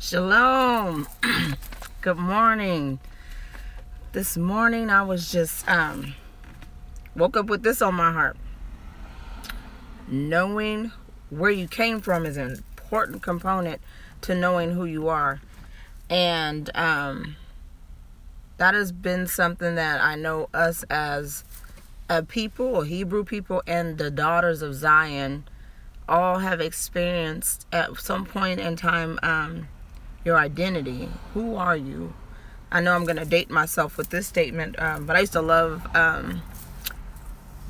Shalom. Good morning. This morning I was just woke up with this on my heart. Knowing where you came from is an important component to knowing who you are. And that has been something that I know us as a people, or Hebrew people, and the daughters of Zion all have experienced at some point in time. Your identity. Who are you? I know I'm going to date myself with this statement, but I used to love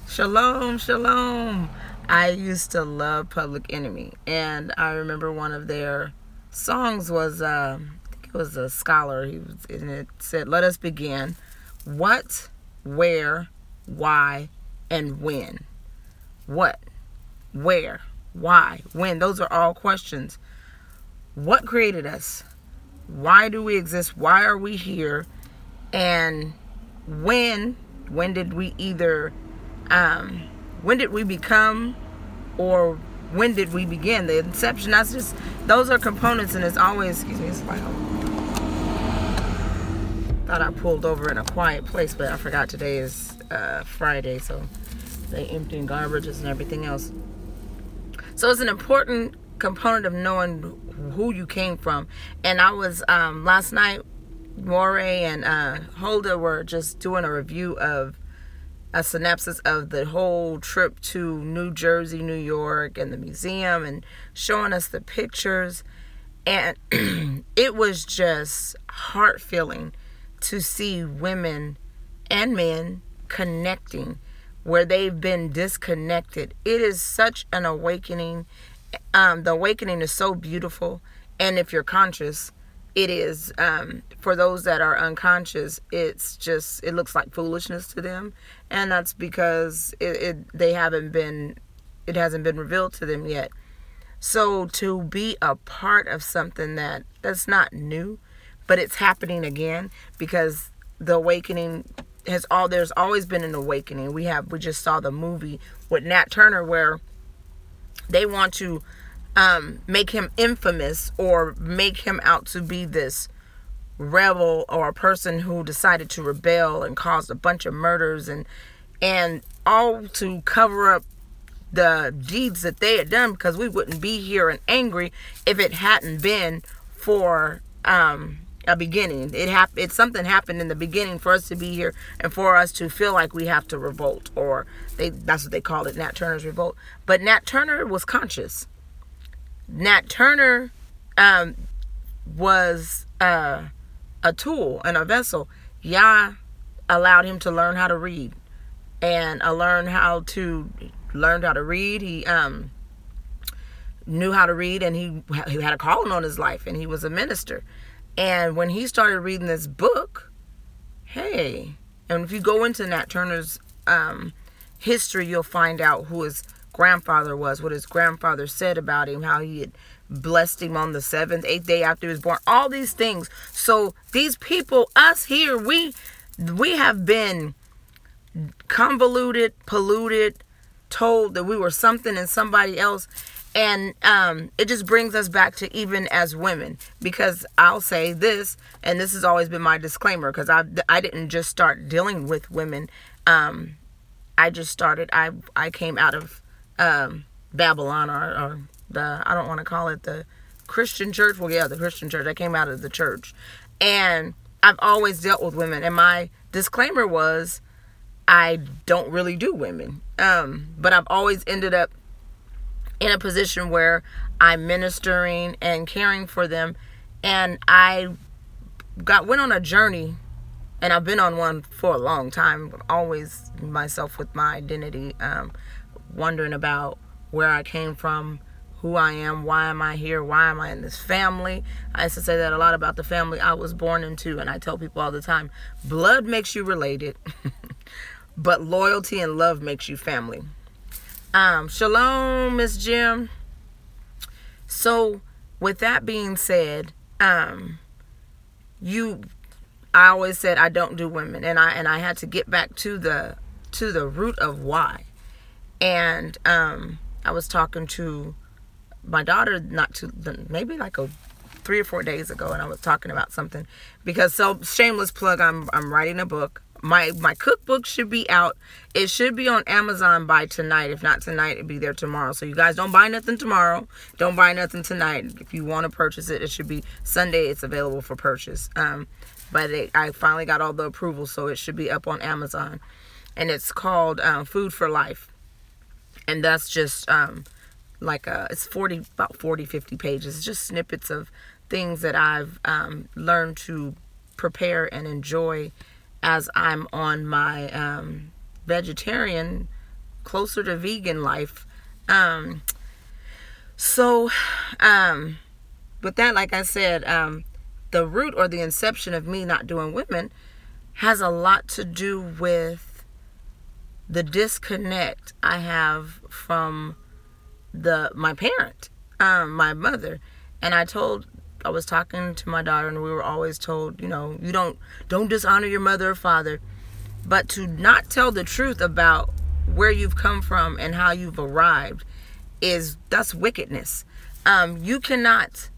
Shalom. I used to love Public Enemy, and I remember one of their songs was I think it was a scholar. And it said, "Let us begin. What, where, why, and when." What, where, why, when? Those are all questions. What created us? Why do we exist? Why are we here? And when did we either, when did we become, or when did we begin? The inception, those are components, and it's always, excuse me, it's like, thought I pulled over in a quiet place, but I forgot today is Friday, so they emptying garbages and everything else. So it's an important component of knowing who you came from. And I was last night, Moray and Holda were just doing a review of a synopsis of the whole trip to New Jersey, New York, and the museum, and showing us the pictures. And it was just heart-filling to see women and men connecting where they've been disconnected. It is such an awakening. The awakening is so beautiful, and if you're conscious, it is. For those that are unconscious, it looks like foolishness to them, and that's because it hasn't been revealed to them yet. So to be a part of something that's not new, but it's happening again, because the awakening there's always been an awakening. We just saw the movie with Nat Turner where they want to make him infamous, or make him out to be this rebel, or a person who decided to rebel and caused a bunch of murders, and all to cover up the deeds that they had done, because we wouldn't be here and angry if it hadn't been for a beginning. Something happened in the beginning for us to be here, and for us to feel like we have to revolt, or that's what they called it, Nat Turner's revolt. But Nat Turner was conscious. Nat Turner was a tool and a vessel. Yah allowed him to learn how to read, and learned how to read. He knew how to read, and he had a calling on his life, and he was a minister. And when he started reading this book, and if you go into Nat Turner's history, you'll find out who his grandfather was, what his grandfather said about him, how he had blessed him on the 8th day after he was born, all these things. So these people, us here, we have been convoluted, polluted, told that we were something and somebody else. And it just brings us back to even as women, because I'll say this, and this has always been my disclaimer, because I didn't just start dealing with women. I came out of Babylon, or I don't want to call it the Christian church. Well, yeah, the Christian church. I came out of the church, and I've always dealt with women. And my disclaimer was, I don't really do women, but I've always ended up in a position where I'm ministering and caring for them. And I went on a journey, and I've been on one for a long time, always myself with my identity, wondering about where I came from, who I am, why am I here, why am I in this family. I used to say that a lot about the family I was born into, and I tell people all the time, blood makes you related, but loyalty and love makes you family. Shalom, Miss Jim. So with that being said, I always said I don't do women, and I had to get back to the root of why. And I was talking to my daughter maybe like 3 or 4 days ago, and I was talking about something because, so shameless plug, I'm writing a book. My cookbook should be out. It should be on Amazon by tonight. If not tonight, it'll be there tomorrow. So you guys don't buy nothing tomorrow. Don't buy nothing tonight. If you want to purchase it, it should be Sunday. It's available for purchase. But I finally got all the approval, so it should be up on Amazon. And it's called Food for Life. And that's just it's about 40, 50 pages. It's just snippets of things that I've learned to prepare and enjoy as I'm on my vegetarian, closer to vegan life. So with that, like I said, the root or the inception of me not doing women has a lot to do with the disconnect I have from my parent, my mother. And I was talking to my daughter, and we were always told, you don't dishonor your mother or father. But to not tell the truth about where you've come from and how you've arrived that's wickedness. You cannot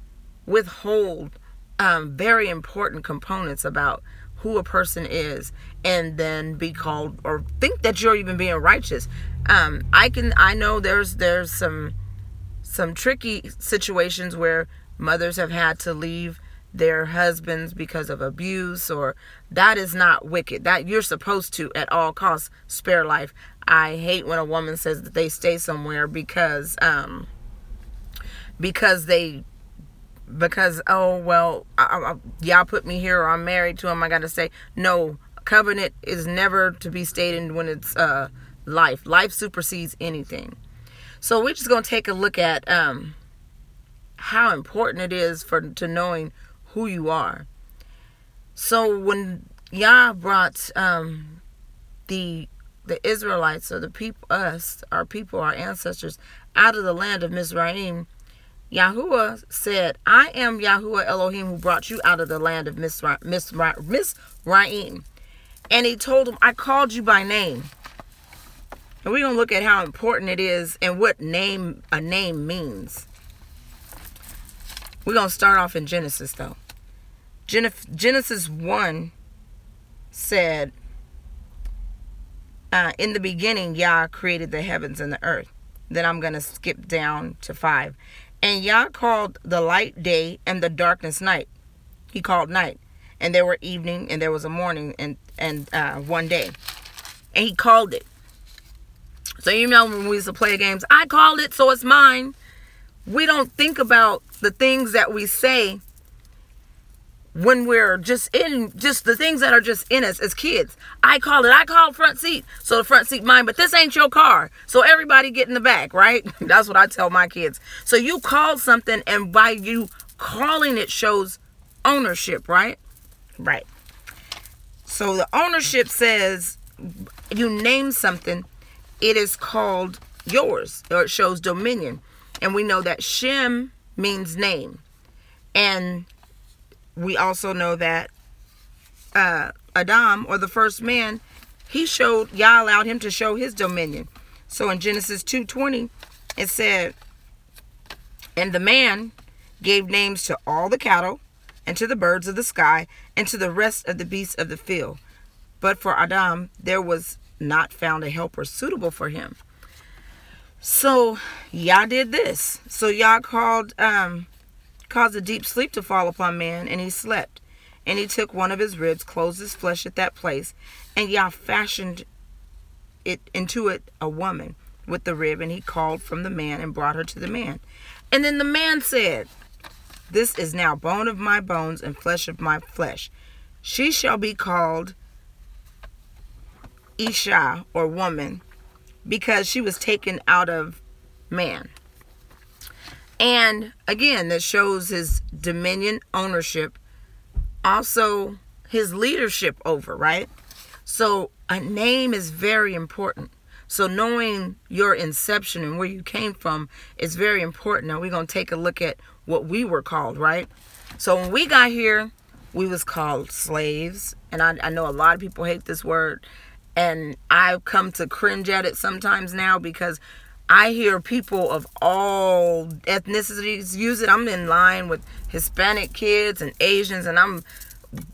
withhold very important components about who a person is and then be called or think that you're even being righteous. I know there's some tricky situations where mothers have had to leave their husbands because of abuse, or that is not wicked. That you're supposed to at all costs spare life. I hate when a woman says that they stay somewhere because y'all put me here, or I'm married to him, I gotta stay. No, covenant is never to be stayed in when it's life supersedes anything. So we're just gonna take a look at how important it is to knowing who you are. So when Yah brought the Israelites, or the people, our ancestors, out of the land of Mizraim, Yahuwah said, I am Yahuwah Elohim who brought you out of the land of Mizraim. And he told them, I called you by name. And we're going to look at how important it is and what a name means. We're going to start off in Genesis, though. Genesis 1 said, in the beginning, Yah created the heavens and the earth. Then I'm going to skip down to 5. And Yah called the light day and the darkness night. He called night. And there were evening and there was a morning and one day. And he called it. So you know when we used to play games, I called it, so it's mine. We don't think about the things that we say when we're just the things that are just in us as kids. I called front seat, so the front seat mine, but this ain't your car, so everybody get in the back, right? That's what I tell my kids. So you called something, and by you calling it shows ownership, right? Right. So the ownership says you name something, it is called yours, or it shows dominion. And we know that Shem means name. And we also know that Adam, or the first man, Yah allowed him to show his dominion. So in Genesis 2:20, it said, and the man gave names to all the cattle, and to the birds of the sky, and to the rest of the beasts of the field. But for Adam, there was not found a helper suitable for him. So Yah did this. So Yah caused a deep sleep to fall upon man, and he slept. And he took one of his ribs, closed his flesh at that place, and Yah fashioned into it a woman with the rib, and he called from the man and brought her to the man. And then the man said, this is now bone of my bones and flesh of my flesh. She shall be called Isha, or woman, because she was taken out of man. And again, that shows his dominion, ownership, also his leadership over, right? So a name is very important. So knowing your inception and where you came from is very important. Now we're going to take a look at what we were called, right? So when we got here, we was called slaves. And I know a lot of people hate this word. And I've come to cringe at it sometimes now, because I hear people of all ethnicities use it. I'm in line with Hispanic kids and Asians, and I'm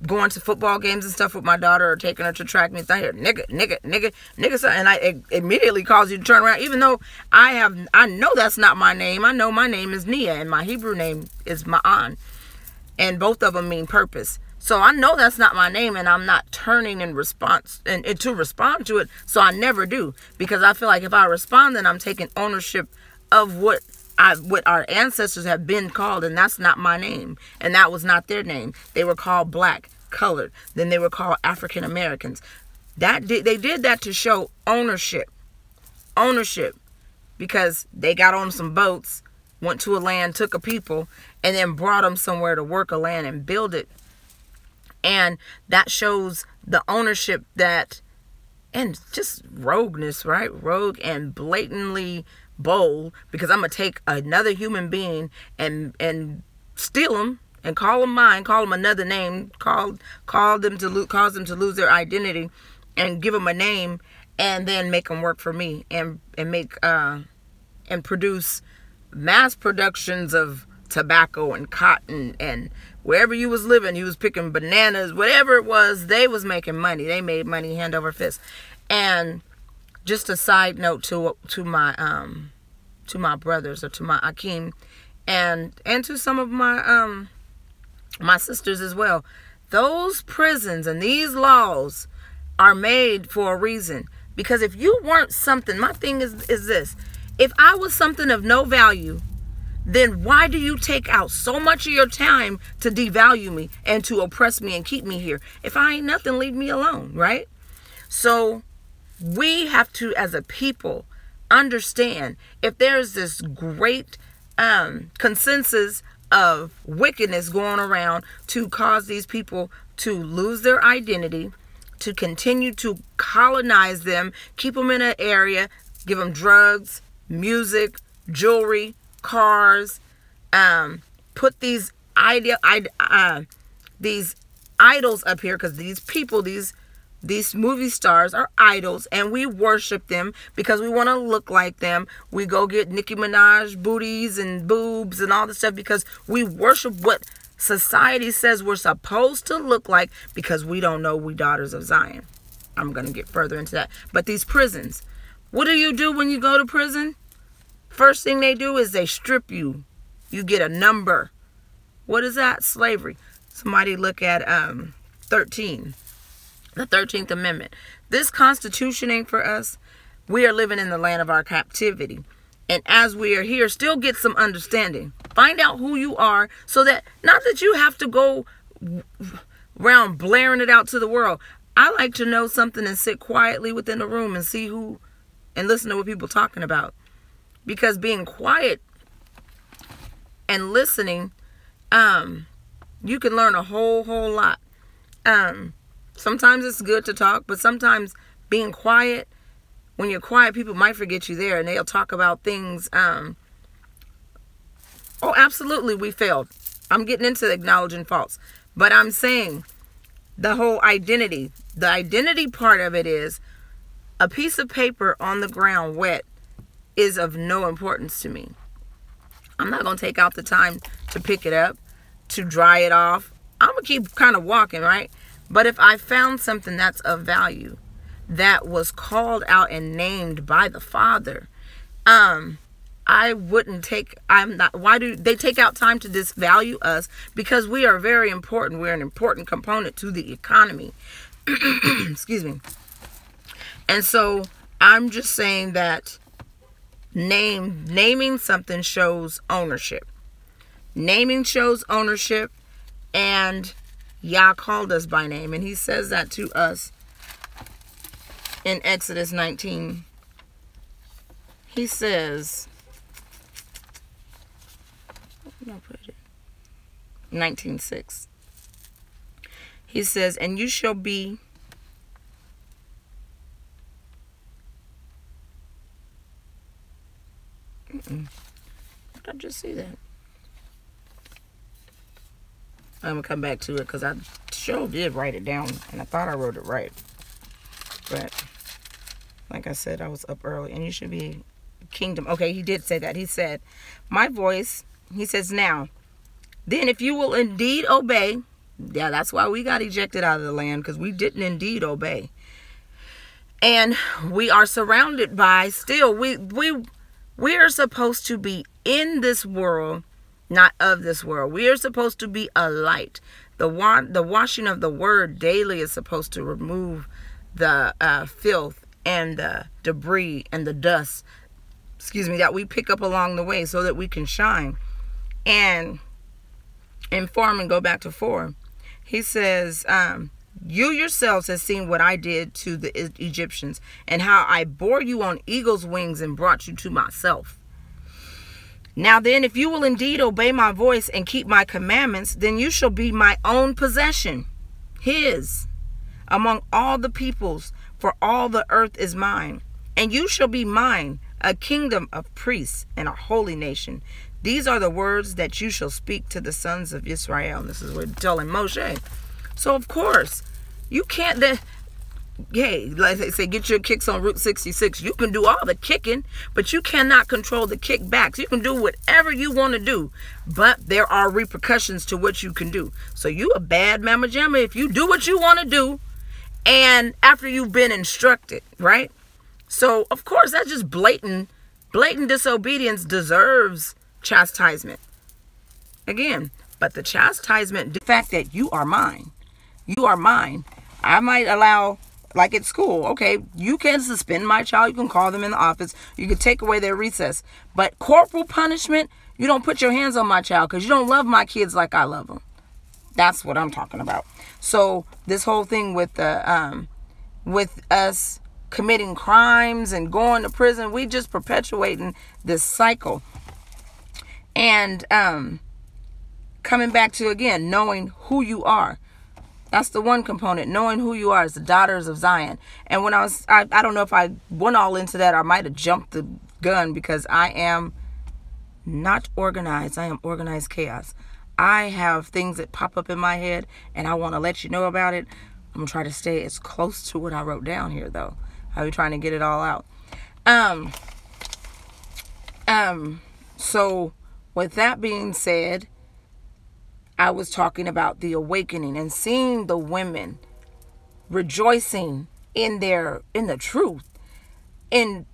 going to football games and stuff with my daughter, or taking her to track meets. I hear nigga, nigga, nigga, nigga, and it immediately cause you to turn around, even though I know that's not my name. I know my name is Nia, and my Hebrew name is Ma'an, and both of them mean purpose. So I know that's not my name, and I'm not turning in response and to respond to it. So I never do, because I feel like if I respond, then I'm taking ownership of what our ancestors have been called, and that's not my name, and that was not their name. They were called black, colored, then they were called African Americans. They did that to show ownership, because they got on some boats, went to a land, took a people, and then brought them somewhere to work a land and build it. And that shows the ownership that, and just rogueness, right? Rogue and blatantly bold, because I'm gonna take another human being and steal them and call them mine, call them another name, cause them to lose their identity, and give them a name, and then make them work for me, and make and produce mass productions of tobacco and cotton, and wherever you was living, you was picking bananas, whatever it was, they was making money. They made money hand over fist. And just a side note to my brothers, or to my Akeem, and to some of my my sisters as well. Those prisons and these laws are made for a reason. Because if you weren't something, my thing is this: if I was something of no value, then why do you take out so much of your time to devalue me and to oppress me and keep me here? If I ain't nothing, leave me alone, right? So we have to, as a people, understand, if there's this great consensus of wickedness going around to cause these people to lose their identity, to continue to colonize them, keep them in an area, give them drugs, music, jewelry, cars, put these idols up here, because these people, these movie stars are idols, and we worship them because we want to look like them. We go get Nicki Minaj booties and boobs and all this stuff because we worship what society says we're supposed to look like, because we don't know we daughters of Zion. I'm going to get further into that. But these prisons, what do you do when you go to prison? First thing they do is they strip you. You get a number. What is that? Slavery. Somebody look at 13. The 13th Amendment. This Constitution ain't for us. We are living in the land of our captivity. And as we are here, still get some understanding. Find out who you are, so that, not that you have to go around blaring it out to the world. I like to know something and sit quietly within the room and see who, and listen to what people are talking about. Because being quiet and listening, you can learn a whole lot. Sometimes it's good to talk, but sometimes being quiet, when you're quiet, people might forget you there, and they'll talk about things. Oh, absolutely, we failed. I'm getting into acknowledging faults, but I'm saying the whole identity, the identity part of it is a piece of paper on the ground wet is of no importance to me. I'm not going to take out the time to pick it up, to dry it off. I'm going to keep kind of walking, right? But if I found something that's of value, that was called out and named by the Father, I wouldn't take, why do they take out time to disvalue us? Because we are very important. We're an important component to the economy. Excuse me. And so I'm just saying that naming something shows ownership. Naming shows ownership, and Yah called us by name, and he says that to us in Exodus 19. He says, 19:6. He says, and you shall be Did I just see that? I'm going to come back to it because I sure did write it down, and I thought I wrote it right. But like I said, I was up early, and you should be kingdom. Okay, he did say that. He said, my voice, he says, now, then if you will indeed obey, yeah, that's why we got ejected out of the land, because we didn't indeed obey. And we are surrounded by, still, we are supposed to be in this world, not of this world. We are supposed to be a light. The washing of the word daily is supposed to remove the filth and the debris and the dust, that we pick up along the way, so that we can shine. And in 4, and go back to 4, he says, you yourselves have seen what I did to the Egyptians, and how I bore you on eagle's wings and brought you to myself. Now then, if you will indeed obey my voice and keep my commandments, then you shall be my own possession, his, among all the peoples, for all the earth is mine. And you shall be mine, a kingdom of priests and a holy nation. These are the words that you shall speak to the sons of Israel. And this is what he's telling Moshe. So, of course, you can't... Hey, like they say, get your kicks on Route 66. You can do all the kicking, but you cannot control the kickbacks. You can do whatever you want to do, but there are repercussions to what you can do. So you a bad mama jamma if you do what you want to do, and after you've been instructed, right? So, of course, that's just blatant disobedience deserves chastisement. Again, but the chastisement, the fact that you are mine, I might allow... Like at school, okay, you can suspend my child. You can call them in the office. You can take away their recess. But corporal punishment, you don't put your hands on my child because you don't love my kids like I love them. That's what I'm talking about. So this whole thing with us committing crimes and going to prison, we just perpetuating this cycle. And coming back to, again, knowing who you are. That's the one component, knowing who you are as the daughters of Zion. And when I don't know if I went all into that, I might have jumped the gun, because I am not organized. I am organized chaos. I have things that pop up in my head, and I want to let you know about it. I'm going to try to stay as close to what I wrote down here, though. I'll be trying to get it all out. So with that being said, I was talking about the awakening and seeing the women rejoicing in the truth, in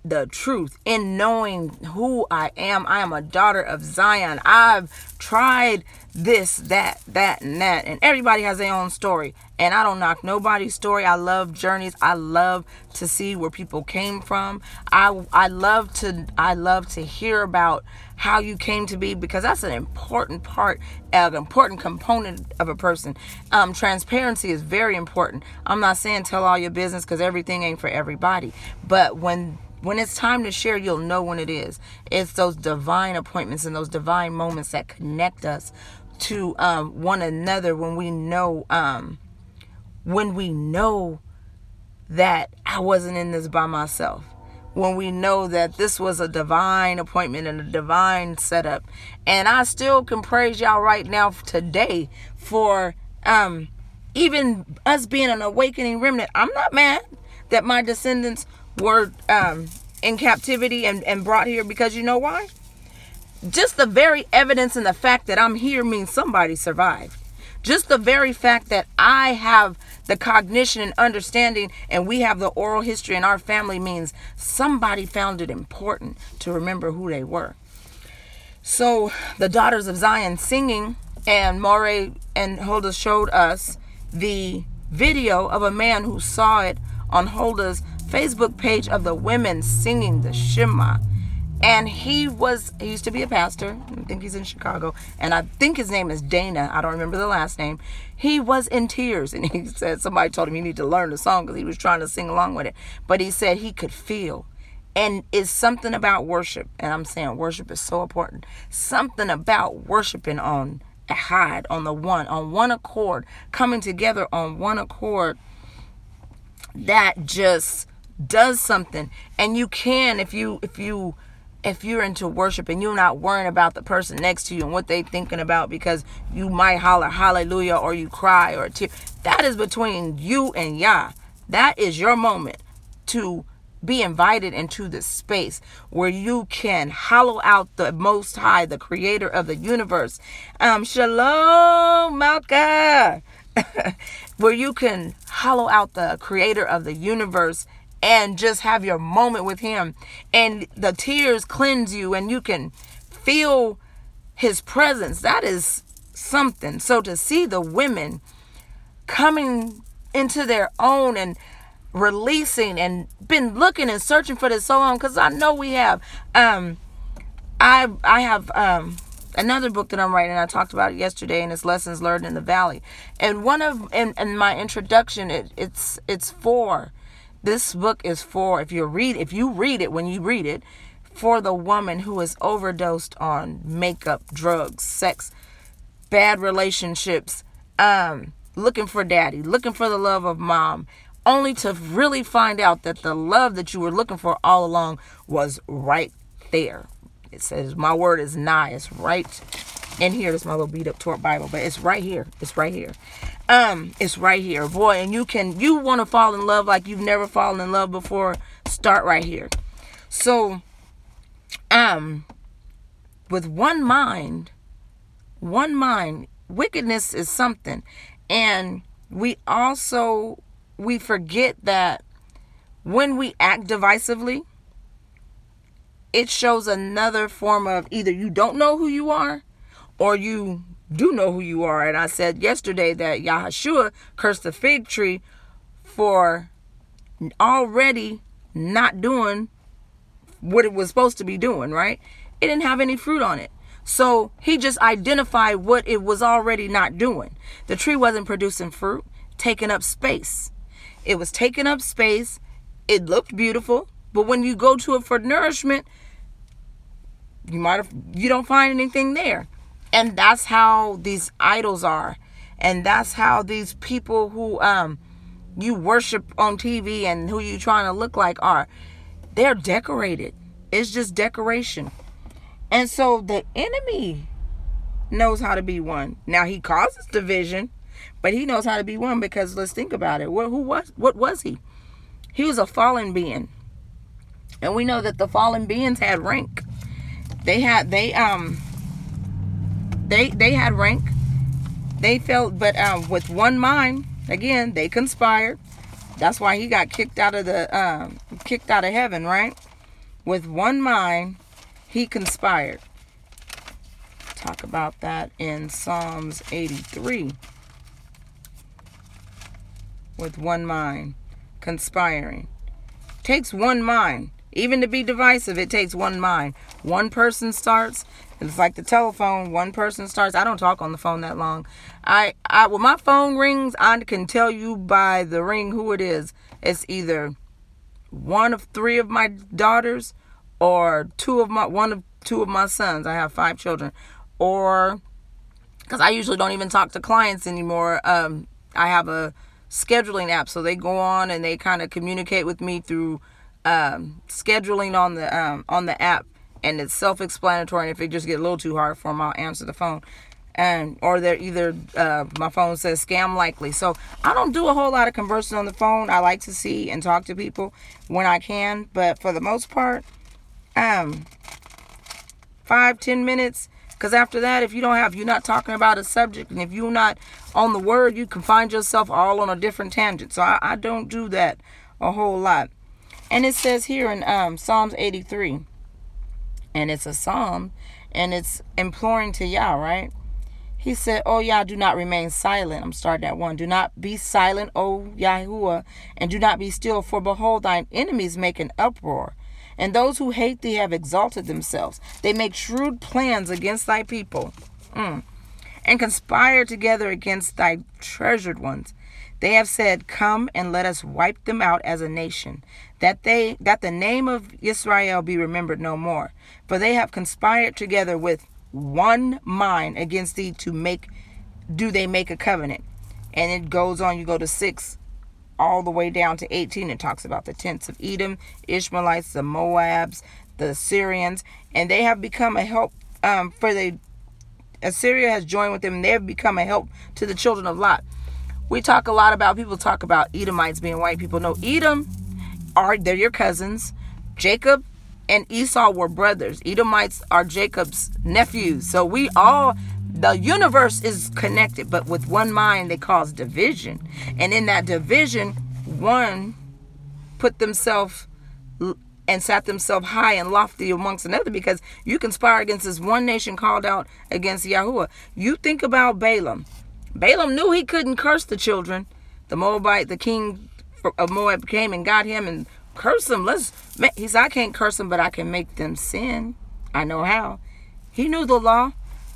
knowing who I am. I am a daughter of Zion. I've tried this, that, and that, and everybody has their own story. And I don't knock nobody's story. I love journeys. I love to see where people came from. I love to hear about how you came to be, because that's an important part, an important component of a person. Transparency is very important. I'm not saying tell all your business, because everything ain't for everybody. But when it's time to share, you'll know when it is. It's those divine appointments and those divine moments that connect us to one another, when we know that I wasn't in this by myself. When we know that this was a divine appointment and a divine setup. And I still can praise y'all right now today for even us being an awakening remnant. I'm not mad that my descendants were in captivity and brought here, because you know why? Just the very evidence and the fact that I'm here means somebody survived. Just the very fact that I have the cognition and understanding, and we have the oral history in our family, means somebody found it important to remember who they were. So the daughters of Zion singing, and Moray and Huldah showed us the video of a man who saw it on Huldah's Facebook page of the women singing the Shema. And he used to be a pastor. I think he's in Chicago. And I think his name is Dana. I don't remember the last name. He was in tears. And he said, somebody told him you need to learn the song, because he was trying to sing along with it. But he said he could feel. And it's something about worship. And I'm saying worship is so important. Something about worshiping on Ahad, on one accord, coming together on one accord, that just does something. And you can, if you're into worship and you're not worrying about the person next to you and what they thinking about, because you might holler hallelujah or you cry or tear, that is between you and Yah. That is your moment to be invited into this space where you can hollow out the Most High, the creator of the universe. Shalom, Malka. Where you can hollow out the creator of the universe and just have your moment with him. And the tears cleanse you and you can feel his presence. That is something. So to see the women coming into their own and releasing, and been looking and searching for this so long, because I know we have. I have another book that I'm writing. I talked about it yesterday, and it's Lessons Learned in the Valley. And in my introduction, it's for, this book is for, if you read it, for the woman who is overdosed on makeup, drugs, sex, bad relationships, looking for daddy, looking for the love of mom, only to really find out that the love that you were looking for all along was right there. It says, my word is nigh. It's right in here. This is my little beat up tort Bible, but it's right here. It's right here. It's right here, boy. And you want to fall in love like you've never fallen in love before. Start right here. So, with one mind, wickedness is something. And we forget that when we act divisively, it shows another form of either you don't know who you are or you do know who you are. And I said yesterday that Yahushua cursed the fig tree for already not doing what it was supposed to be doing, right? It didn't have any fruit on it. So he just identified what it was already not doing. The tree wasn't producing fruit, taking up space. It was taking up space. It looked beautiful, but when you go to it for nourishment, you don't find anything there. And that's how these idols are. And that's how these people who you worship on TV and who you trying to look like are. They're decorated. It's just decoration. And so the enemy knows how to be one. Now he causes division, but he knows how to be one, because let's think about it. What was he? He was a fallen being. And we know that the fallen beings had rank. They had rank. They felt, but with one mind, again, they conspired. That's why he got kicked out of heaven, right? With one mind, he conspired. Talk about that in Psalms 83. With one mind, conspiring. Takes one mind. Even to be divisive, it takes one mind. One person starts. It's like the telephone. One person starts. I don't talk on the phone that long. When my phone rings, I can tell you by the ring who it is. It's either one of three of my daughters, or two of my sons. I have 5 children. Or, because I usually don't even talk to clients anymore. I have a scheduling app, so they go on and they kind of communicate with me through scheduling on the app, and it's self-explanatory. And if it just get a little too hard for them, I'll answer the phone, or they're either my phone says scam likely. So I don't do a whole lot of conversing on the phone. I like to see and talk to people when I can, but for the most part, 5-10 minutes. Because after that, if you're not talking about a subject, and if you're not on the word, you can find yourself all on a different tangent. So I don't do that a whole lot. And it says here in Psalms 83, and it's a psalm, and it's imploring to Yah, right? He said, "Oh Yah, do not remain silent." I'm starting at 1. "Do not be silent, O Yahuwah, and do not be still, for behold, thine enemies make an uproar. And those who hate thee have exalted themselves. They make shrewd plans against thy people, and conspire together against thy treasured ones. They have said, Come and let us wipe them out as a nation, that the name of Israel be remembered no more. For they have conspired together with one mind against thee to make a covenant." And it goes on. You go to 6 all the way down to 18. It talks about the tents of Edom, Ishmaelites, the Moabs, the Assyrians, and they have become a help Assyria has joined with them, and they have become a help to the children of Lot. People talk about Edomites being white people. No, Edom they're your cousins. Jacob and Esau were brothers. Edomites are Jacob's nephews. So the universe is connected, but with one mind they cause division. And in that division, one put themselves and sat themselves high and lofty amongst another, because you conspire against this one nation called out against Yahuwah. You think about Balaam. Balaam knew he couldn't curse the children. The Moabite, the king of Moab, came and got him and cursed them. He said, I can't curse them, but I can make them sin. I know how. He knew the law.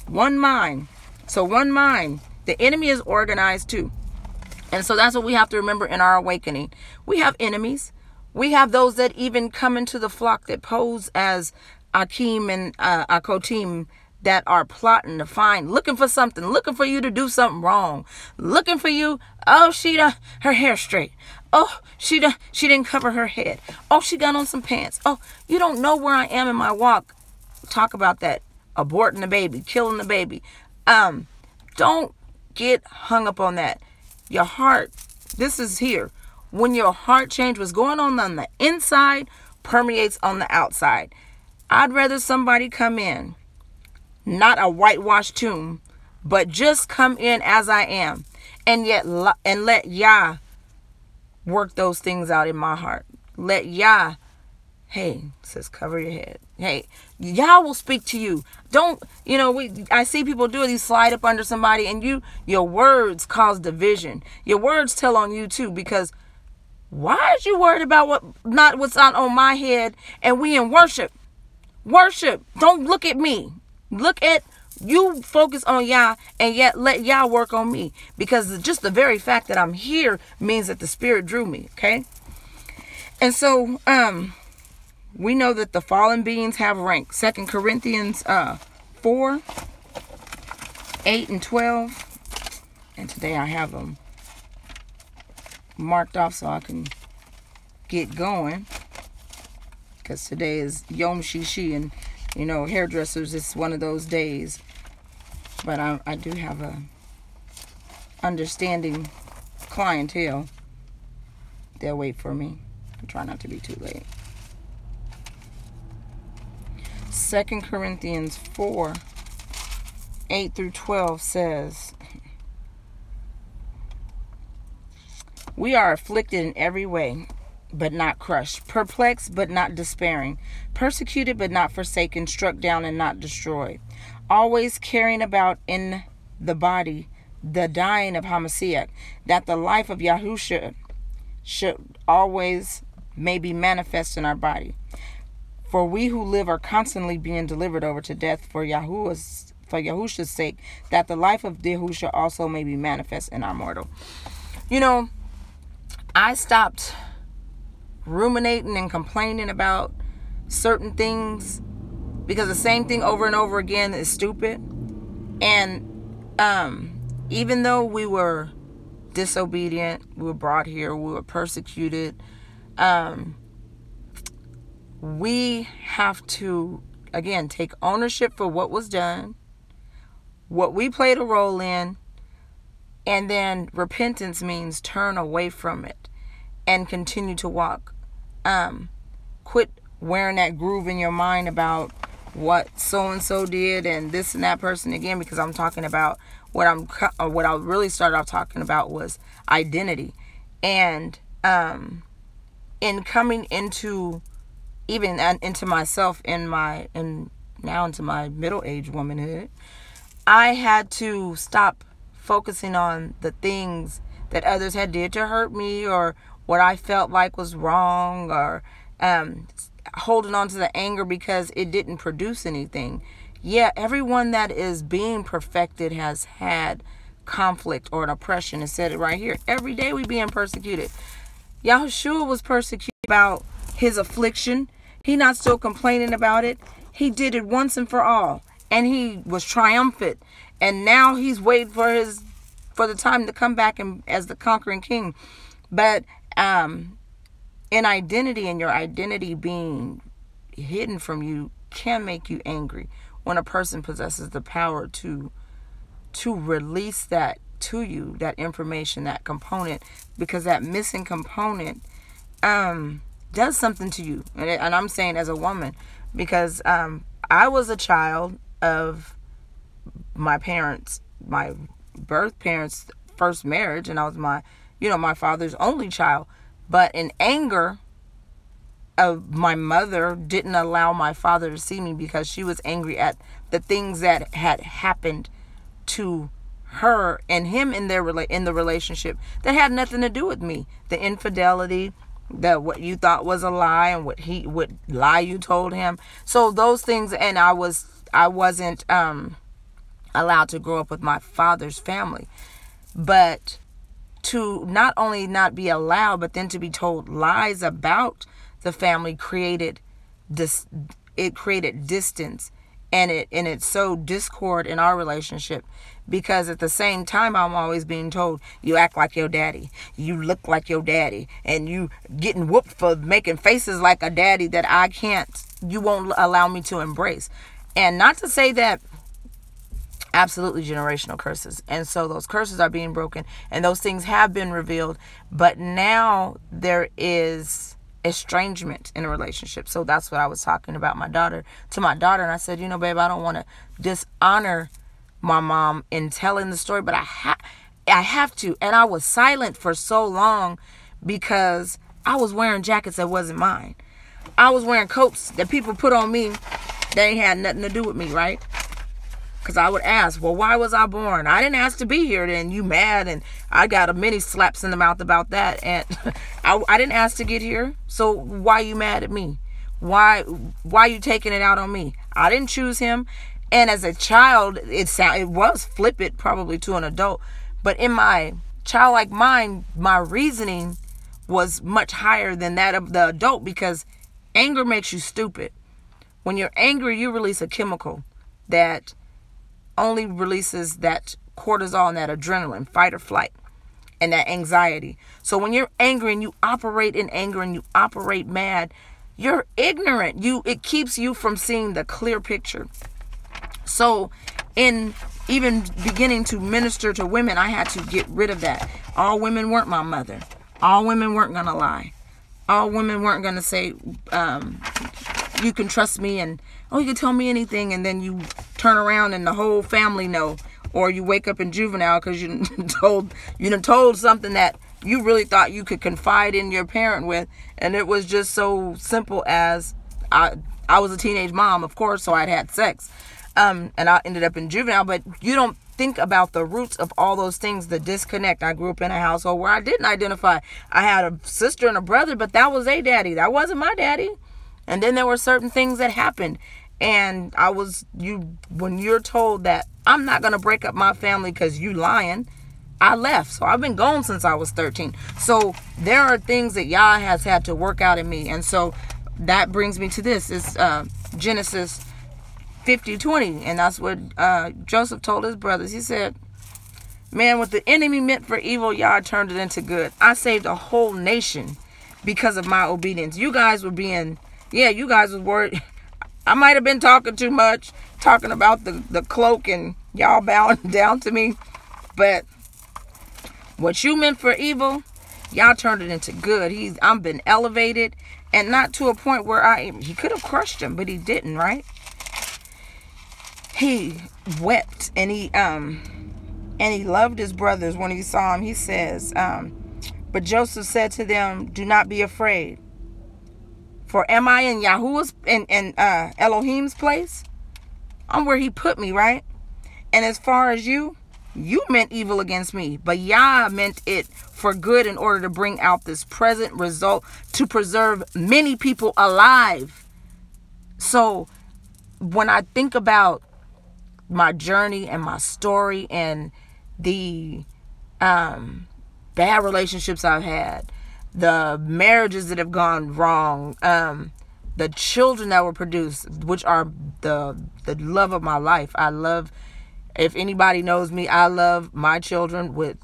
One mind. So one mind. The enemy is organized too. And so that's what we have to remember in our awakening. We have enemies. We have those that even come into the flock that pose as Akim and Akotim, that are plotting to find, looking for something, looking for you to do something wrong, looking for you. Oh, her hair straight. Oh, she didn't cover her head. Oh, she got on some pants. Oh, you don't know where I am in my walk. Talk about that. Aborting the baby, killing the baby. Don't get hung up on that. Your heart, this is here. When your heart change, what's going on the inside permeates on the outside. I'd rather somebody come in, not a whitewashed tomb, but just come in as I am, and let Yah work those things out in my heart. Let Yah, hey, says cover your head. Hey, Yah will speak to you. Don't, I see people do it. You slide up under somebody, and your words cause division. Your words tell on you too, because why is you worried about what's on my head? And we in worship. Worship. Don't look at me. Look at you. Focus on Yah, and yet let Yah work on me. Because just the very fact that I'm here means that the Spirit drew me. Okay. And so we know that the fallen beings have rank. 2 Corinthians 4, 8 and 12. And today I have them marked off so I can get going, because today is Yom Shishi, and hairdressers, it's one of those days. But I do have a understanding clientele. They'll wait for me. I try not to be too late. 2 Corinthians 4, 8 through 12 says, we are afflicted in every way, but not crushed, perplexed, but not despairing, persecuted, but not forsaken, struck down and not destroyed, always carrying about in the body the dying of Hamashiach, that the life of Yahusha should always may be manifest in our body. For we who live are constantly being delivered over to death for Yahusha's sake, that the life of Yahusha also may be manifest in our mortal. I stopped ruminating and complaining about certain things, because the same thing over and over again is stupid. And even though we were disobedient, we were brought here, we were persecuted, we have to, again, take ownership for what was done, what we played a role in. And then repentance means turn away from it and continue to walk. Quit wearing that groove in your mind about what so-and-so did and this and that person again, because I'm talking about what I really started off talking about was identity. And in coming into into myself and now into my middle-aged womanhood, I had to stop focusing on the things that others had did to hurt me, or what I felt like was wrong, or holding on to the anger because it didn't produce anything. Yeah, everyone that is being perfected has had conflict or an oppression. It said it right here. Every day we being persecuted. Yahushua was persecuted about his affliction. He not still complaining about it. He did it once and for all, and he was triumphant. And now he's waiting for the time to come back and as the conquering king. But in identity, and your identity being hidden from you, can make you angry when a person possesses the power to release that to you, that information, that component, because that missing component does something to you. And I'm saying as a woman, because I was a child of my parents, my birth parents' first marriage, and I was my father's only child. But in anger, my mother didn't allow my father to see me because she was angry at the things that had happened to her and him in the relationship that had nothing to do with me. The infidelity, what you thought was a lie, and what lie you told him. So those things, and I wasn't allowed to grow up with my father's family. But to not only not be allowed, but then to be told lies about the family created distance, and it sowed discord in our relationship, because at the same time I'm always being told, you act like your daddy, you look like your daddy, and you getting whooped for making faces like a daddy that you won't allow me to embrace. And not to say that absolutely generational curses, and so those curses are being broken and those things have been revealed, but now there is estrangement in a relationship. So that's what I was talking about to my daughter, and I said, babe, I don't want to dishonor my mom in telling the story, but I have to. And I was silent for so long because I was wearing jackets that wasn't mine. I was wearing coats that people put on me that ain't had nothing to do with me, right? Because I would ask, well, why was I born? I didn't ask to be here. Then you mad, and I got many slaps in the mouth about that. And I didn't ask to get here. So why you mad at me? Why you taking it out on me? I didn't choose him. And as a child, it was flippant probably to an adult. But in my childlike mind, my reasoning was much higher than that of the adult, because anger makes you stupid. When you're angry, you release a chemical that only releases that cortisol and that adrenaline, fight or flight, and that anxiety. So when you're angry and you operate in anger and you operate mad, you're ignorant. It keeps you from seeing the clear picture. So in even beginning to minister to women, I had to get rid of that. All women weren't my mother. All women weren't going to lie. All women weren't going to say, you can trust me, and you can tell me anything, and then you turn around and the whole family know. Or you wake up in juvenile because you done told something that you really thought you could confide in your parent with, and it was just so simple as I was a teenage mom, of course, so I'd had sex, and I ended up in juvenile. But you don't think about the roots of all those things, the disconnect. I grew up in a household where I didn't identify. I had a sister and a brother, but that was a daddy. That wasn't my daddy. And then there were certain things that happened. And when you're told that I'm not going to break up my family because you lying, I left. So I've been gone since I was 13. So there are things that Yah has had to work out in me. And so that brings me to this. It's Genesis 50:20. And that's what Joseph told his brothers. He said, man, what the enemy meant for evil, Yah turned it into good. I saved a whole nation because of my obedience. You guys were you guys was worried. I might have been talking too much, talking about the cloak, and y'all bowing down to me. But what you meant for evil, y'all turned it into good. I'm been elevated, and not to a point where he could have crushed him, but he didn't, right? He wept, and he loved his brothers when he saw him. He says, but Joseph said to them, do not be afraid. For am I in Yahuwah's, in Elohim's place? I'm where he put me, right? And as far as you meant evil against me, but Yah meant it for good in order to bring out this present result to preserve many people alive. So when I think about my journey and my story and the bad relationships I've had, the marriages that have gone wrong, the children that were produced, which are the love of my life. If anybody knows me, I love my children with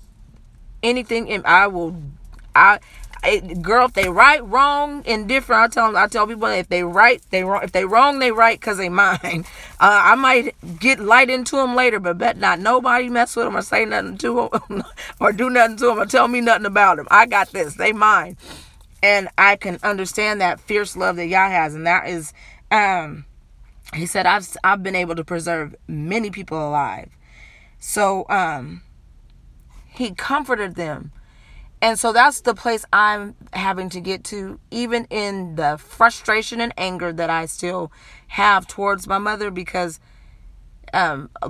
anything, and girl, if they right, wrong, indifferent, I tell people, if they right, they wrong. If they wrong, they right, because they mine. I might get light into them later, but bet not nobody mess with them or say nothing to them or do nothing to them or tell me nothing about them. I got this. They mine. And I can understand that fierce love that Yah has. And that is, he said, I've been able to preserve many people alive. So he comforted them. And so that's the place I'm having to get to, even in the frustration and anger that I still have towards my mother, because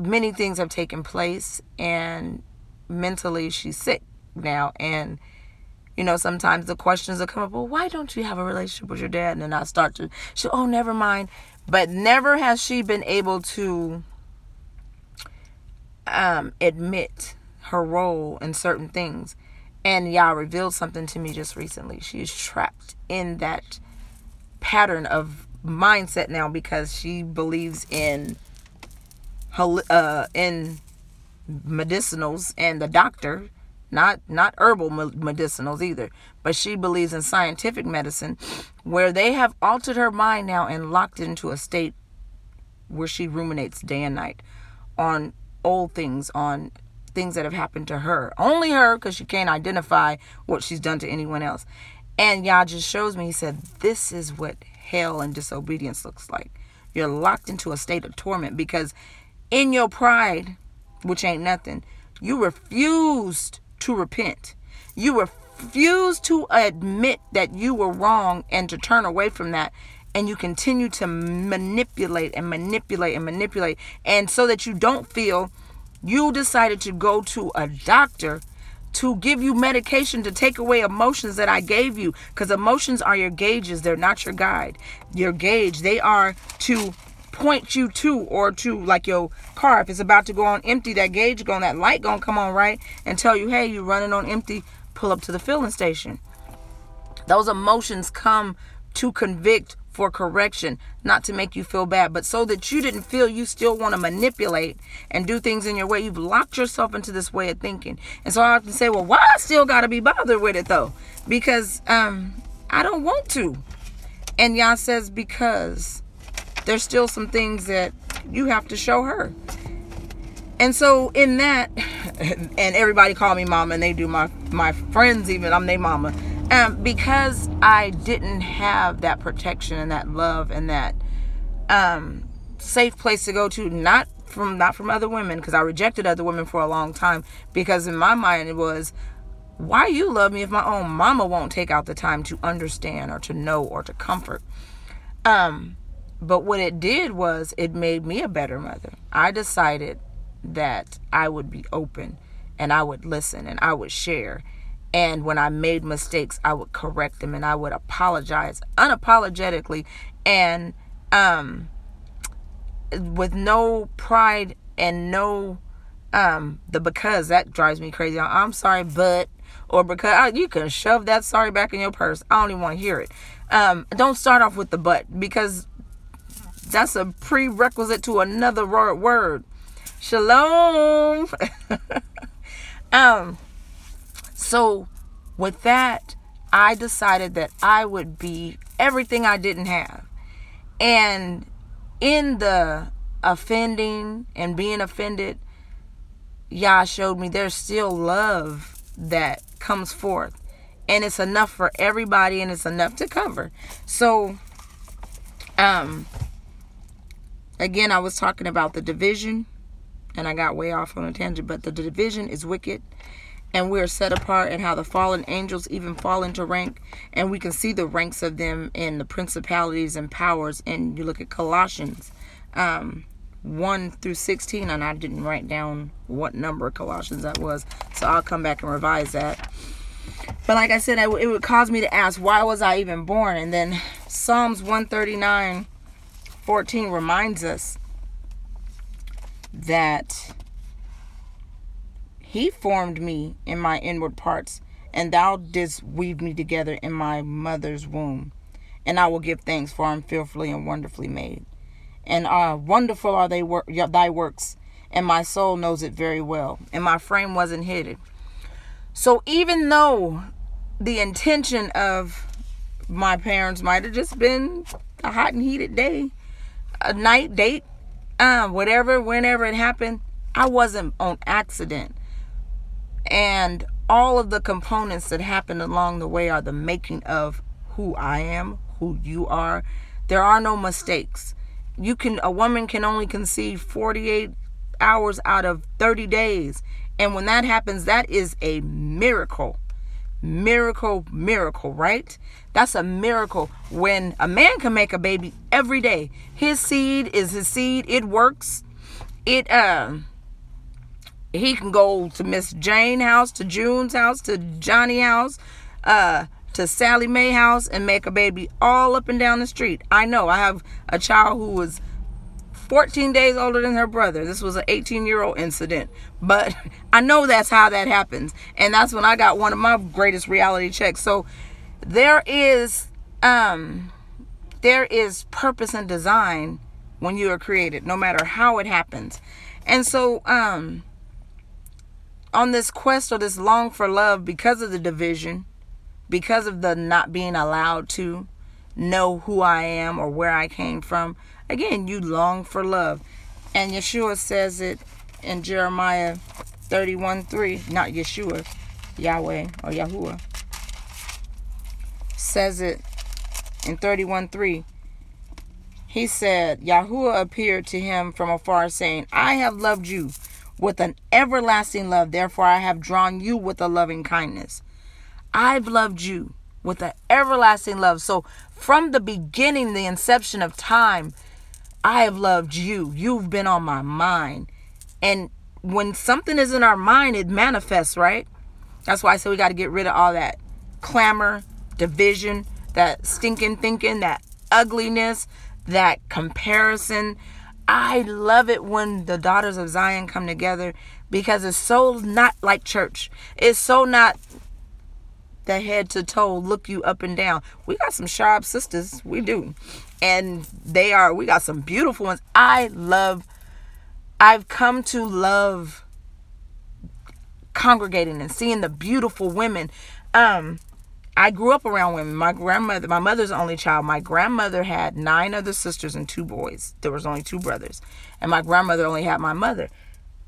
many things have taken place, and mentally she's sick now. And, you know, sometimes the questions will come up, well, why don't you have a relationship with your dad? And then I start to, oh, never mind. But never has she been able to admit her role in certain things. And Yah revealed something to me just recently. She's trapped in that pattern of mindset now, because she believes in medicinals and the doctor, not herbal medicinals either, but she believes in scientific medicine, where they have altered her mind now and locked it into a state where she ruminates day and night on old things, on things that have happened to her, only her, because she can't identify what she's done to anyone else. And Yah just shows me, he said, this is what hell and disobedience looks like. You're locked into a state of torment because in your pride, which ain't nothing, you refused to repent. You refused to admit that you were wrong and to turn away from that. And you continue to manipulate and manipulate and manipulate. And so that you don't feel, you decided to go to a doctor to give you medication to take away emotions that I gave you. Because emotions are your gauges. They're not your guide. Your gauge, they are to point you to, or to, like your car, if it's about to go on empty, that gauge going, that light gonna come on right and tell you, hey, you're running on empty, pull up to the filling station. Those emotions come to convict, for correction, not to make you feel bad, but so that you didn't feel you still want to manipulate and do things in your way. You've locked yourself into this way of thinking. And so I have to say, well, why I still got to be bothered with it though? Because I don't want to. And Yah says, because there's still some things that you have to show her. And so in that, and everybody call me mama, and they do, my friends even, I'm their mama. Because I didn't have that protection and that love and that safe place to go to, not from other women, because I rejected other women for a long time, because in my mind it was, why you love me if my own mama won't take out the time to understand or to know or to comfort? But what it did was, it made me a better mother. I decided that I would be open, and I would listen, and I would share. And when I made mistakes, I would correct them, and I would apologize unapologetically, and with no pride and no because that drives me crazy. I'm sorry, but, or because you can shove that sorry back in your purse. I don't even want to hear it. Don't start off with the but, because that's a prerequisite to another word. Shalom. So with that, I decided that I would be everything I didn't have. And in the offending and being offended, Yah showed me there's still love that comes forth. And it's enough for everybody, and it's enough to cover. So, again, I was talking about the division, and I got way off on a tangent, but the division is wicked. And we're set apart, and how the fallen angels even fall into rank. And we can see the ranks of them in the principalities and powers. And you look at Colossians 1 through 16. And I didn't write down what number of Colossians that was, so I'll come back and revise that. But like I said, it would cause me to ask, why was I even born? And then Psalms 139:14 reminds us that He formed me in my inward parts, and thou didst weave me together in my mother's womb. And I will give thanks, for I am fearfully and wonderfully made. And wonderful are thy works, and my soul knows it very well. And my frame wasn't hidden. So even though the intention of my parents might have just been a hot and heated day, a night date, whatever, whenever it happened, I wasn't on accident. And all of the components that happen along the way are the making of who I am, who you are. There are no mistakes. A woman can only conceive 48 hours out of 30 days. And when that happens, that is a miracle. Miracle, right? That's a miracle. When a man can make a baby every day, his seed is his seed. It works. He can go to Miss Jane house, to June's house, to Johnny house, to Sally Mae house and make a baby all up and down the street. I know. I have a child who was 14 days older than her brother. This was an 18-year-old incident. But I know that's how that happens. And that's when I got one of my greatest reality checks. So there is purpose and design when you are created, no matter how it happens. And so on this quest or this long for love, because of the division, because of the not being allowed to know who I am or where I came from, again, you long for love. And Yeshua says it in Jeremiah 31:3. Not Yeshua, Yahweh or Yahuwah. Says it in 31:3. He said, Yahuwah appeared to him from afar, saying, I have loved you with an everlasting love. Therefore, I have drawn you with a loving kindness. I've loved you with an everlasting love. So from the beginning, the inception of time, I have loved you. You've been on my mind. And when something is in our mind, it manifests, right? That's why I say we got to get rid of all that clamor, division, that stinking thinking, that ugliness, that comparison. I love it when the daughters of Zion come together, because it's so not like church. It's so not the head to toe, look you up and down. We got some sharp sisters. We do. And we got some beautiful ones. I've come to love congregating and seeing the beautiful women. I grew up around women. My mother's only child. My grandmother had 9 other sisters and 2 boys. There was only 2 brothers. And my grandmother only had my mother.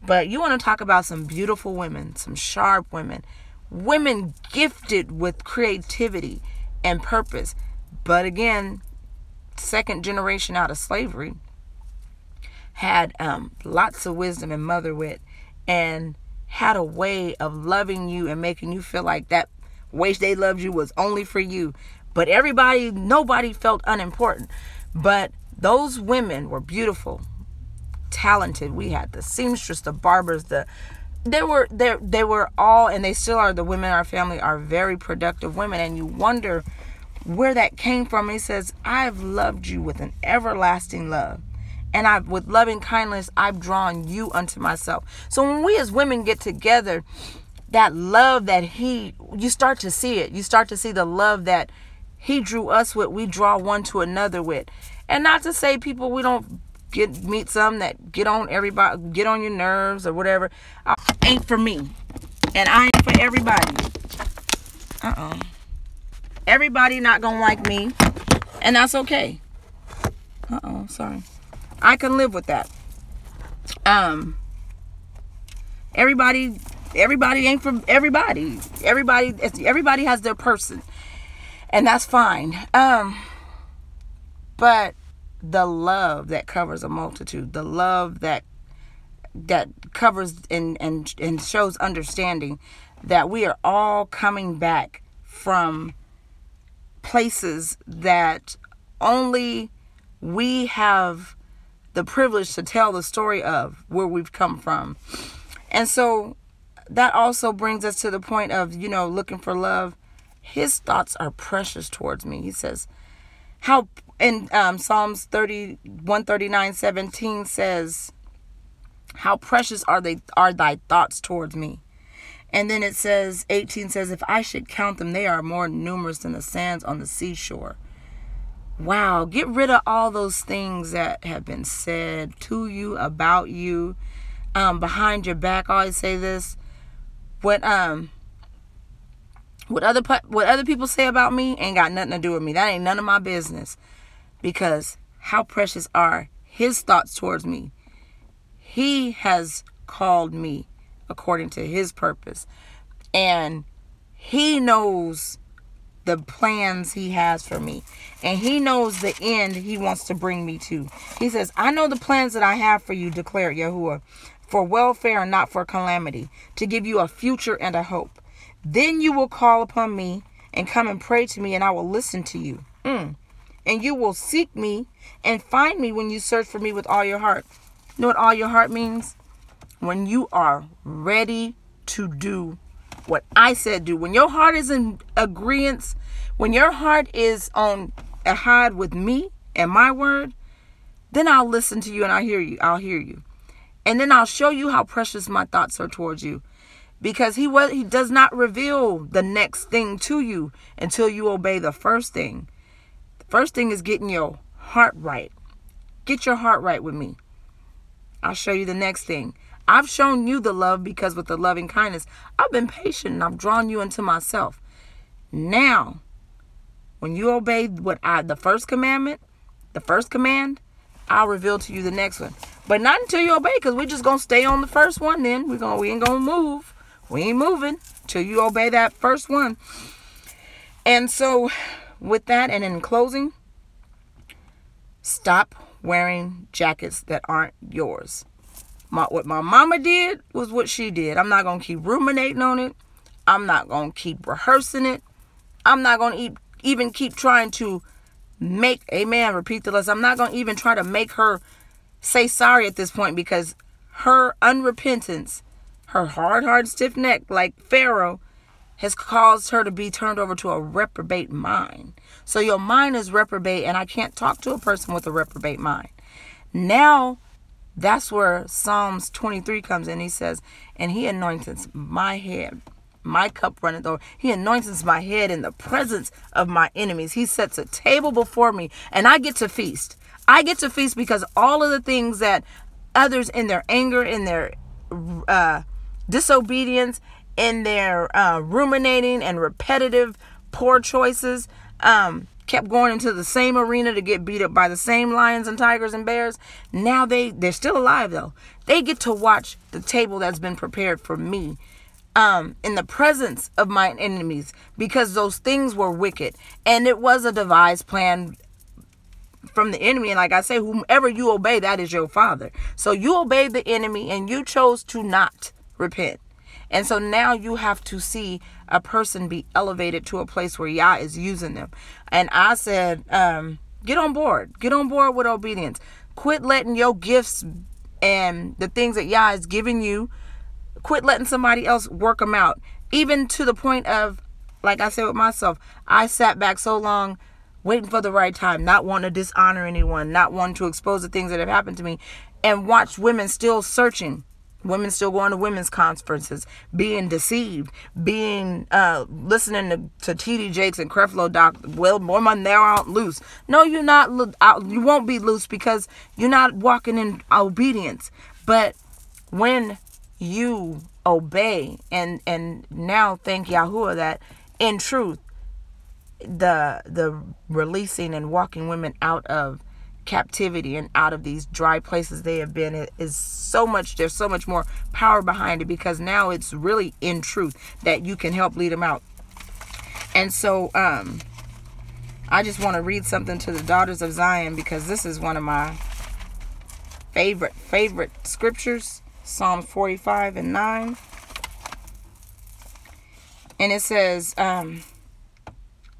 But you want to talk about some beautiful women, some sharp women. Women gifted with creativity and purpose. But again, second generation out of slavery, had lots of wisdom and mother wit, and had a way of loving you and making you feel like that way they loved you was only for you. But nobody felt unimportant. But those women were beautiful, talented. We had the seamstress, the barbers, they were all, and they still are, the women in our family are very productive women. And you wonder where that came from. He says, I've loved you with an everlasting love. And with loving kindness, I've drawn you unto myself. So when we as women get together, that love that you start to see it. You start to see the love that he drew us with, we draw one to another with. And not to say people, we don't meet some that get on everybody, get on your nerves or whatever. Ain't for me. And I ain't for everybody. Everybody not gonna like me. And that's okay. Sorry. I can live with that. Everybody ain't for everybody. Everybody has their person. And that's fine. But the love that covers a multitude, the love that covers and shows understanding, that we are all coming back from places that only we have the privilege to tell the story of, where we've come from. And so that also brings us to the point of, looking for love. His thoughts are precious towards me. He says, how in Psalms 139:17 says, how precious are thy thoughts towards me. And then it says, 18 says, if I should count them, they are more numerous than the sands on the seashore. Wow, get rid of all those things that have been said to you, about you, behind your back. I always say this. What other people say about me ain't got nothing to do with me. That ain't none of my business. Because how precious are his thoughts towards me. He has called me according to his purpose. And he knows the plans he has for me. And he knows the end he wants to bring me to. He says, I know the plans that I have for you, declared Yahuwah, for welfare and not for calamity, to give you a future and a hope. Then you will call upon me and come and pray to me, and I will listen to you. And you will seek me and find me when you search for me with all your heart. You know what all your heart means? When you are ready to do what I said do. When your heart is in agreement, when your heart is on ahad with me and my word, then I'll listen to you and I'll hear you. And then I'll show you how precious my thoughts are towards you. Because he does not reveal the next thing to you until you obey the first thing. The first thing is getting your heart right. Get your heart right with me. I'll show you the next thing. I've shown you the love because with the loving kindness, I've been patient and I've drawn you into myself. Now, when you obey the first commandment, the first command, I'll reveal to you the next one. But not until you obey, because we're just going to stay on the first one then. We ain't going to move. We ain't moving till you obey that first one. And so with that, and in closing, stop wearing jackets that aren't yours. What my mama did was what she did. I'm not going to keep ruminating on it. I'm not going to keep rehearsing it. I'm not going to even keep trying to repeat the lesson. I'm not going to even try to make her say sorry at this point, because her unrepentance, her hard, stiff neck like Pharaoh, has caused her to be turned over to a reprobate mind. So your mind is reprobate, and I can't talk to a person with a reprobate mind. Now, that's where Psalms 23 comes in. He says, and he anointeth my head. My cup runneth over. He anointeth my head in the presence of my enemies. He sets a table before me, and I get to feast. I get to feast because all of the things that others in their anger, in their disobedience, in their ruminating and repetitive poor choices, kept going into the same arena to get beat up by the same lions and tigers and bears. Now they're still alive though. They get to watch the table that's been prepared for me in the presence of my enemies, because those things were wicked. And it was a devised plan from the enemy. And like I say, whomever you obey, that is your father. So you obeyed the enemy and you chose to not repent. And so now you have to see a person be elevated to a place where Yah is using them. And I said, get on board. Get on board with obedience. Quit letting your gifts and the things that Yah is giving you, quit letting somebody else work them out. Even to the point of, like I said with myself, I sat back so long waiting for the right time, not wanting to dishonor anyone, not wanting to expose the things that have happened to me, and watched women still searching. Women still going to women's conferences, being deceived, being listening to TD Jakes and Creflo Doc. Well, woman, they're out loose. No, you're not. You won't be loose because you're not walking in obedience. But when you obey and now thank Yahuwah that in truth, the releasing and walking women out of captivity and out of these dry places they have been is so much, there's so much more power behind it, because now it's really in truth that you can help lead them out. And so I just want to read something to the daughters of Zion, because this is one of my favorite scriptures, Psalm 45 and 9. And it says,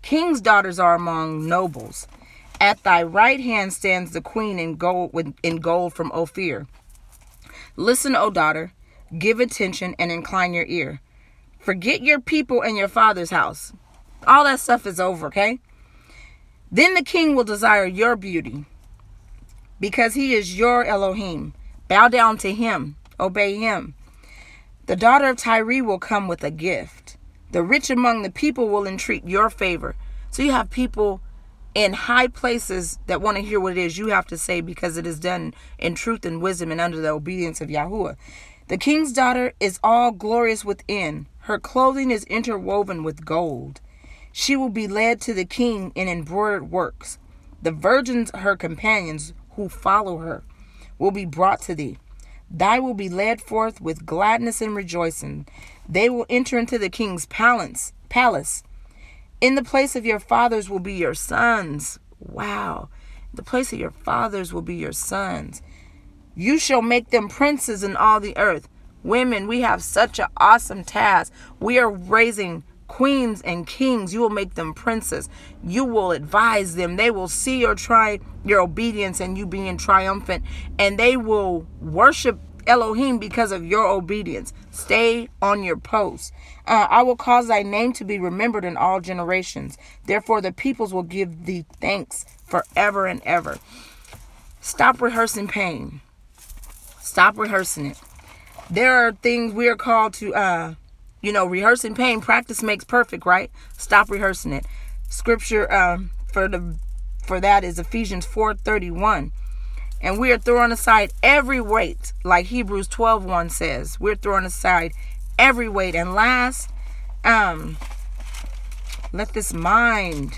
king's daughters are among nobles. At thy right hand stands the queen in gold from Ophir. Listen, O daughter, give attention and incline your ear. Forget your people and your father's house. All that stuff is over, okay? Then the king will desire your beauty, because he is your Elohim. Bow down to him. Obey him. The daughter of Tyre will come with a gift. The rich among the people will entreat your favor. So you have people in high places that want to hear what it is you have to say, because it is done in truth and wisdom and under the obedience of Yahuwah. The king's daughter is all glorious within. Her clothing is interwoven with gold. She will be led to the king in embroidered works. The virgins, her companions who follow her, will be brought to thee. Thy will be led forth with gladness and rejoicing. They will enter into the king's palace. In the place of your fathers will be your sons. Wow. The place of your fathers will be your sons. You shall make them princes in all the earth. Women, we have such an awesome task. We are raising queens and kings. You will make them princes. You will advise them. They will see your obedience and you being triumphant. And they will worship Elohim because of your obedience. Stay on your post. I will cause thy name to be remembered in all generations. Therefore the peoples will give thee thanks forever and ever. Stop rehearsing pain. Stop rehearsing it. There are things we are called to, rehearsing pain. Practice makes perfect, right? Stop rehearsing it. Scripture for that is Ephesians 4:31. And we are throwing aside every weight, like Hebrews 12:1 says. We're throwing aside every weight. And last, let this mind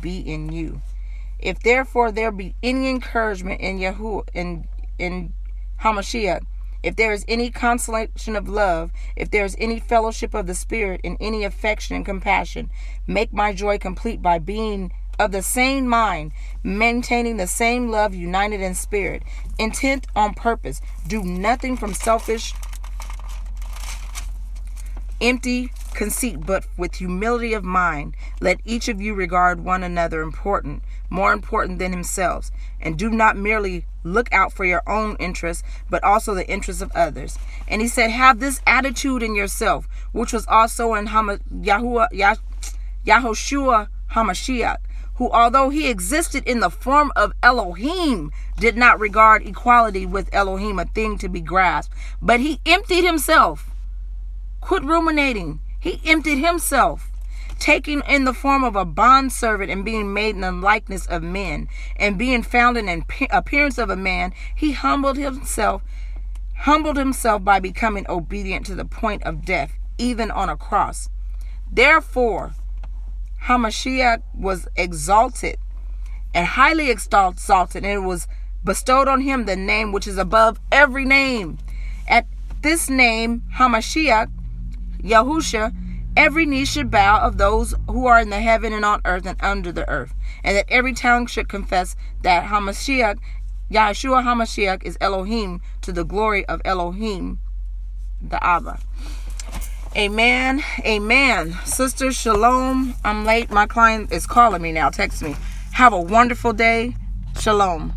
be in you. If therefore there be any encouragement in Yahuwah, in Hamashiach, if there is any consolation of love, if there is any fellowship of the Spirit, in any affection and compassion, make my joy complete by being of the same mind, maintaining the same love, united in spirit, intent on purpose. Do nothing from selfish, empty conceit, but with humility of mind. Let each of you regard one another more important than himself, and do not merely look out for your own interests, but also the interests of others. And he said, have this attitude in yourself, which was also in Yahushua HaMashiach, who, although he existed in the form of Elohim, did not regard equality with Elohim a thing to be grasped, but he emptied himself. Quit ruminating. He emptied himself, taking in the form of a bondservant and being made in the likeness of men, and being found in appearance of a man, he humbled himself by becoming obedient to the point of death, even on a cross. Therefore, Hamashiach was exalted and highly exalted, and it was bestowed on him the name which is above every name. At this name, Hamashiach, Yahusha, every knee should bow, of those who are in the heaven and on earth and under the earth, and that every tongue should confess that Hamashiach, Yahshua Hamashiach, is Elohim, to the glory of Elohim, the Abba. Amen. Amen. Sister, shalom. I'm late. My client is calling me now. Text me. Have a wonderful day. Shalom.